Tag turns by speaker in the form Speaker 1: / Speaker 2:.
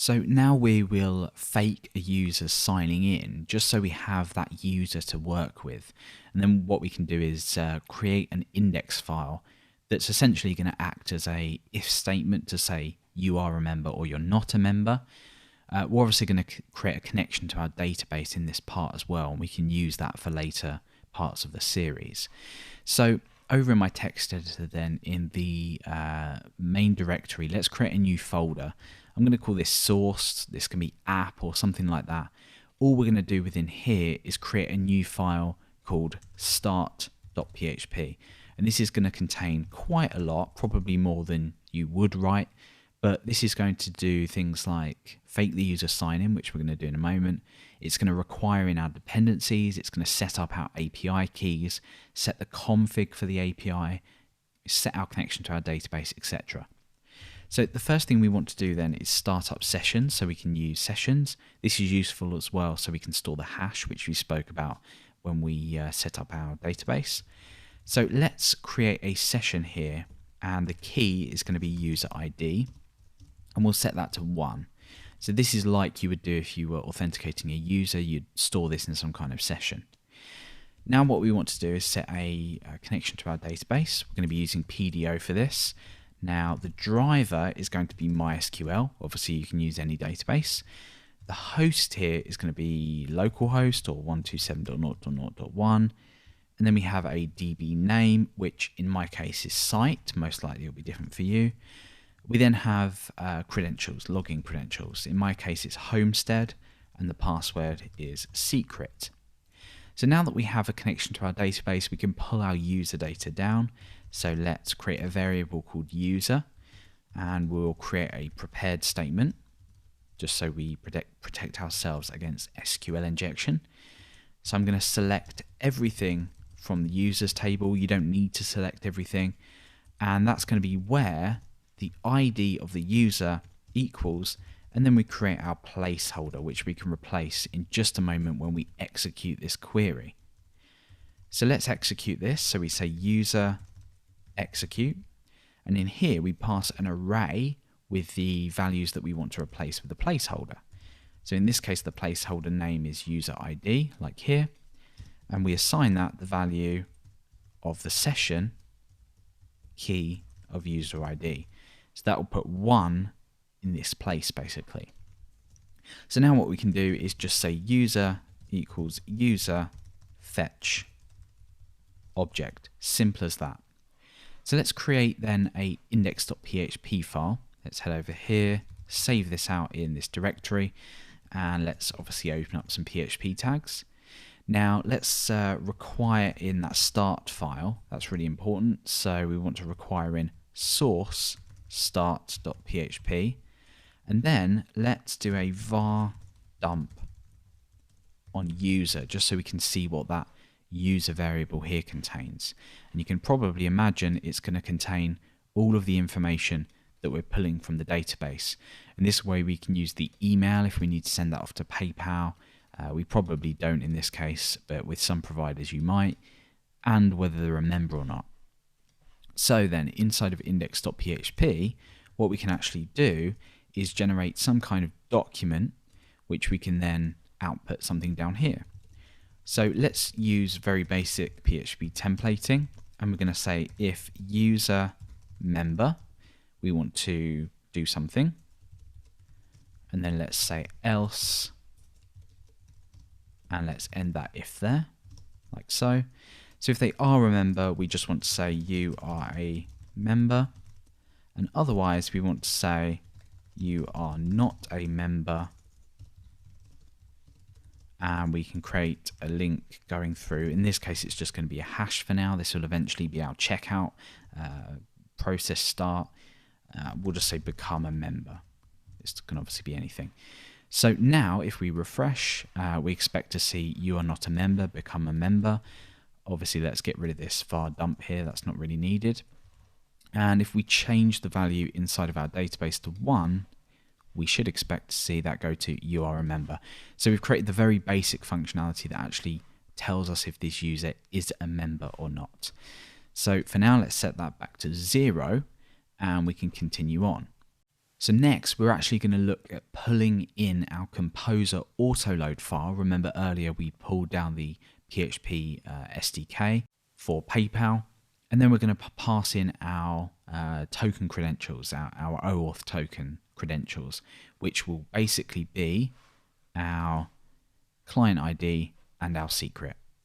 Speaker 1: So now we will fake a user signing in just so we have that user to work with. And then what we can do is create an index file that's essentially going to act as a if statement to say you are a member or you're not a member. We're obviously going to create a connection to our database in this part as well, and we can use that for later parts of the series. So over in my text editor then, in the main directory, let's create a new folder. I'm going to call this source. This can be app or something like that. All we're going to do within here is create a new file called start.php. And this is going to contain quite a lot, probably more than you would write. But this is going to do things like fake the user sign in, which we're going to do in a moment. It's going to require in our dependencies. It's going to set up our API keys, set the config for the API, set our connection to our database, etc. So the first thing we want to do then is start up sessions so we can use sessions. This is useful as well so we can store the hash, which we spoke about when we set up our database. So let's create a session here, and the key is going to be user ID, and we'll set that to 1. So this is like you would do if you were authenticating a user. You'd store this in some kind of session. Now what we want to do is set a connection to our database. We're going to be using PDO for this. Now the driver is going to be MySQL. Obviously you can use any database. The host here is going to be localhost or 127.0.0.1. And then we have a DB name, which in my case is site. Most likely it'll be different for you. We then have credentials, login credentials. In my case it's homestead, and the password is secret. So now that we have a connection to our database, we can pull our user data down. So let's create a variable called user, and we'll create a prepared statement just so we protect ourselves against SQL injection. So I'm going to select everything from the users table. You don't need to select everything, and that's going to be where the ID of the user equals, and then we create our placeholder, which we can replace in just a moment when we execute this query. So let's execute this. So we say user execute, and in here we pass an array with the values that we want to replace with the placeholder. So in this case the placeholder name is user ID, like here, and we assign that the value of the session key of user ID. So that will put 1 in this place basically. So now what we can do is just say user equals user fetch object. Simple as that. So let's create then a index.php file. Let's head over here, save this out in this directory, and let's obviously open up some PHP tags. Now let's require in that start file, that's really important, so we want to require in source start.php, and then let's do a var dump on user just so we can see what that user variable here contains. And you can probably imagine it's going to contain all of the information that we're pulling from the database, and this way we can use the email if we need to send that off to PayPal. We probably don't in this case, but with some providers you might, and whether they're a member or not. So then inside of index.php, what we can actually do is generate some kind of document which we can then output something down here. So let's use very basic PHP templating, and we're going to say if user member, we want to do something, and then let's say else, and let's end that if there, like so. So if they are a member, we just want to say you are a member, and otherwise we want to say you are not a member, and we can create a link going through. In this case it's just going to be a hash for now. This will eventually be our checkout process start. We'll just say become a member. This can obviously be anything. So now if we refresh, we expect to see you are not a member, become a member. Obviously let's get rid of this var dump here, that's not really needed. And if we change the value inside of our database to 1, we should expect to see that go to you are a member. So we've created the very basic functionality that actually tells us if this user is a member or not. So for now let's set that back to 0, and we can continue on. So next, we're actually going to look at pulling in our Composer autoload file. Remember earlier we pulled down the PHP SDK for PayPal, and then we're going to pass in our token credentials, our OAuth token credentials, which will basically be our client ID and our secret.